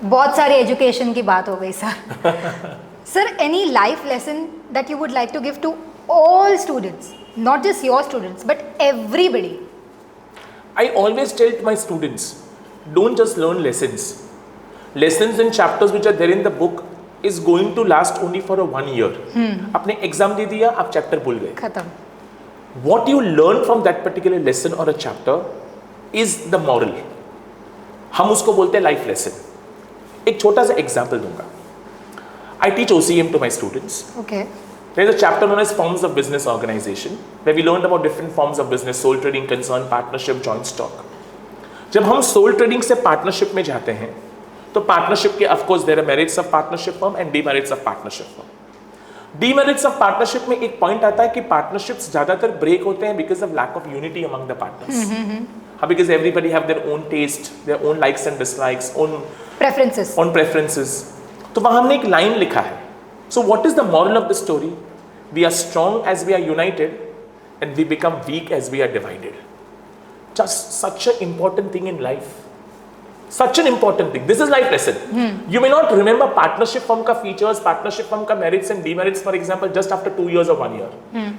बहुत सारी एजुकेशन की बात हो गई sir. Sir, any life lesson that you would like to give to all students, not just your students but everybody? I always tell my students, don't just learn lessons. Lessons and chapters which are there in the book is going to last only for a 1 year. आपने exam दे दिया, आप chapter भूल गए, खत्म. What you learn from that particular lesson or a chapter is the moral. हम उसको बोलते हैं लाइफ लेसन. एक छोटा सा एग्जाम्पल दूंगा. I teach OCM to my students. Okay. There is a chapter known as Forms of Business Organization, where we learned about different forms of business: sole trading, concern, partnership, joint stock. जब हम soul trading से partnership में जाते हैं, तो partnership के of course there are merits of partnership firm and demerits of partnership firm. Demerits of partnership में एक पॉइंट आता है कि पार्टनरशिप्स ज्यादातर ब्रेक होते हैं because of lack of unity among the partners. Because everybody have their own taste, their own likes and dislikes, own preferences. तो वहां हमने एक लाइन लिखा है. So what is the moral of the story? We are strong as we are united, and we become weak as we are divided. Just such an important thing in life. Such an important thing. This is life lesson. You may not remember partnership firm का features, partnership firm का merits and demerits, for example, just after 2 years or 1 year.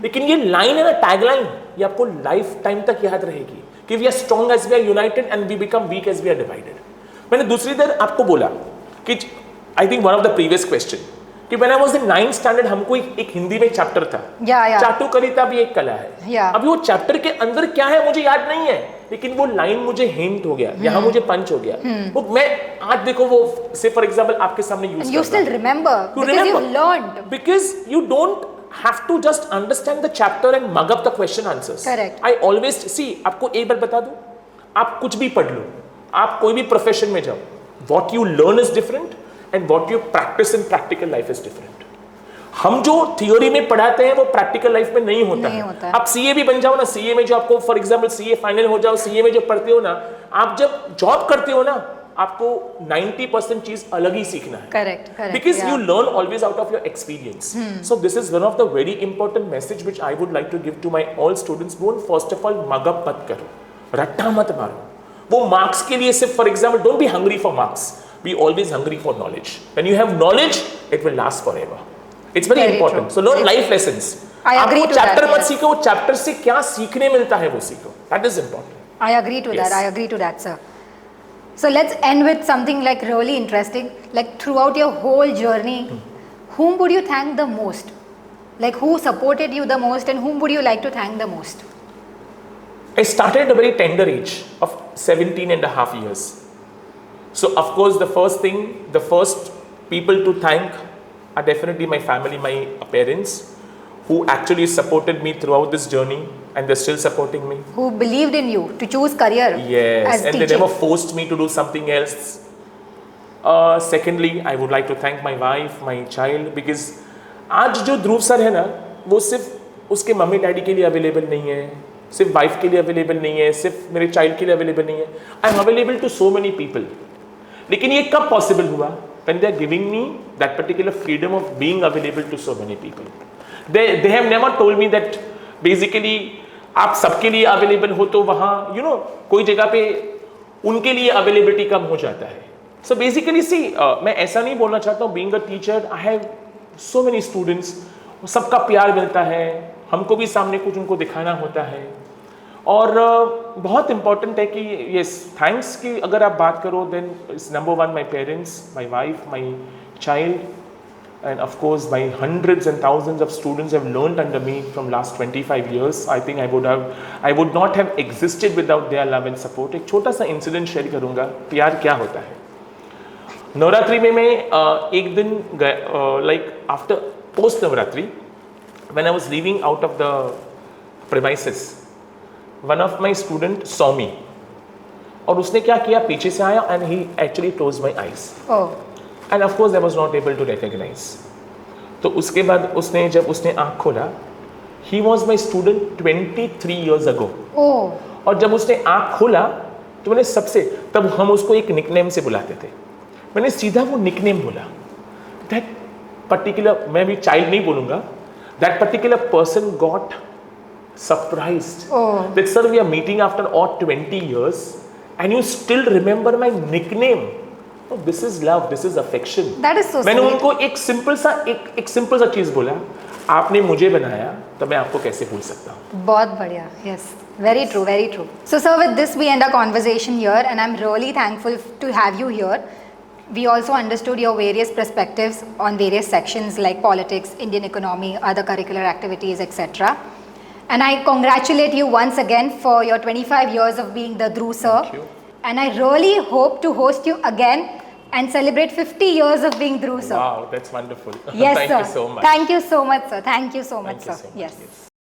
लेकिन ये line है ना, tagline, ये आपको lifetime तक याद रहेगी कि we are strong as we are united and we become weak as we are divided. मैंने दूसरी तरह आपको बोला कि I think one of the previous question कि when I was in 9th standard हमको एक हिंदी में चैप्टर था, चाटुकारिता भी एक कला है. अभी वो चैप्टर के अंदर क्या है मुझे याद नहीं है, लेकिन वो लाइन मुझे हिंट हो गया, यहाँ मुझे पंच हो गया. वो मैं आज देखो वो से फॉर एग्जांपल आपके सामने use you still remember because you've learned, because you don't have to just understand the chapter and mug up the question answers. Correct. I always see, आपको एक बार बता दूं, आप कुछ भी पढ़ लो, आप कोई भी प्रोफेशन में जाओ, what you learn is different and what you practice in practical life is different. हम जो थियोरी में पढ़ाते हैं वो प्रैक्टिकल लाइफ में नहीं होता है. आप सीए भी बन जाओ ना, सीए में जो आपको फॉर एग्जांपल सीए फाइनल हो जाओ, सीए में जो पढ़ते हो ना, आप जब जॉब करते हो ना, आपको 90% चीज अलग ही सीखना है. Correct. Because you learn always out of your experience. So this is one of the very important message which I would like to give to my all students. Don't first of all mug up मत करो, रट्टा मत मारो. वो marks के लिए सिर्फ for example don't be hungry for marks. Be always hungry for knowledge. When you have knowledge, it will last forever. It's very important. So learn life lessons. I agree to that. Chapter मत सीखो, वो chapter से क्या सीखने मिलता है वो सीखो. That is important. I agree to that. I agree to that, sir. So let's end with something like really interesting. Like throughout your whole journey, whom would you thank the most? Like who supported you the most, and whom would you like to thank the most? I started at a very tender age of 17 and a half years. So of course the first people to thank are definitely my family, my parents, who actually supported me throughout this journey, and they're still supporting me. Who believed in you to choose career. Yes, as and teaching. they never forced me to do something else. Secondly, I would like to thank my wife, my child, because आज जो ध्रुव sir है ना, वो सिर्फ उसके mummy daddy के लिए available नहीं है, सिर्फ वाइफ के लिए अवेलेबल नहीं है, सिर्फ मेरे चाइल्ड के लिए अवेलेबल नहीं है. I am available to so many people. लेकिन ये कब पॉसिबल हुआ? when they are giving me that particular freedom of being available to so many people. They have never told me that basically आप सबके लिए available हो तो वहाँ कोई जगह पे उनके लिए अवेलेबिलिटी कम हो जाता है. सो बेसिकली सी मैं ऐसा नहीं बोलना चाहता हूँ. Being a teacher I have so many students, सबका प्यार मिलता है, हमको भी सामने कुछ उनको दिखाना होता है. और बहुत इंपॉर्टेंट है कि यस थैंक्स की अगर आप बात करो then it's number 1 my parents, my wife, my child, and of course my hundreds and thousands of students have learned under me from last 25 years. I think I would not have existed without their love and support. एक छोटा सा incident share करूँगा, प्यार क्या होता है. नवरात्रि में मैं एक दिन like after post Navratri when I was leaving out of the premises, one of my student saw me और उसने क्या किया, पीछे से आया and he actually closed my eyes. And of course I was not able to recognize. तो उसके बाद उसने जब उसने आँख खोला, he was my student 23 years ago. और जब उसने आँख खोला तो मैंने तब हम उसको एक निकनेम से बुलाते थे, मैंने सीधा वो निकनेम बोला. That particular, मैं भी चाइल्ड नहीं बोलूँगा, that particular person got surprised. That sir, we are meeting after all 20 years and you still remember my nickname. तो this is love, this is affection. That is so मैंने sweet. उनको एक simple सा चीज बोला, आपने मुझे बनाया तो मैं आपको कैसे भूल सकता हूँ. बहुत बढ़िया. Yes, very true, very true. So sir, with this we end our conversation here, and I'm really thankful to have you here. We also understood your various perspectives on various sections like politics, Indian economy, other curricular activities, etc. And I congratulate you once again for your 25 years of being the Dhruv sir. Thank you. And I really hope to host you again and celebrate 50 years of being Dhruv sir. Wow, that's wonderful. Yes, Thank sir. you so much. Thank you so much, sir. Thank you so much, Thank you sir. so much. Yes. Yes.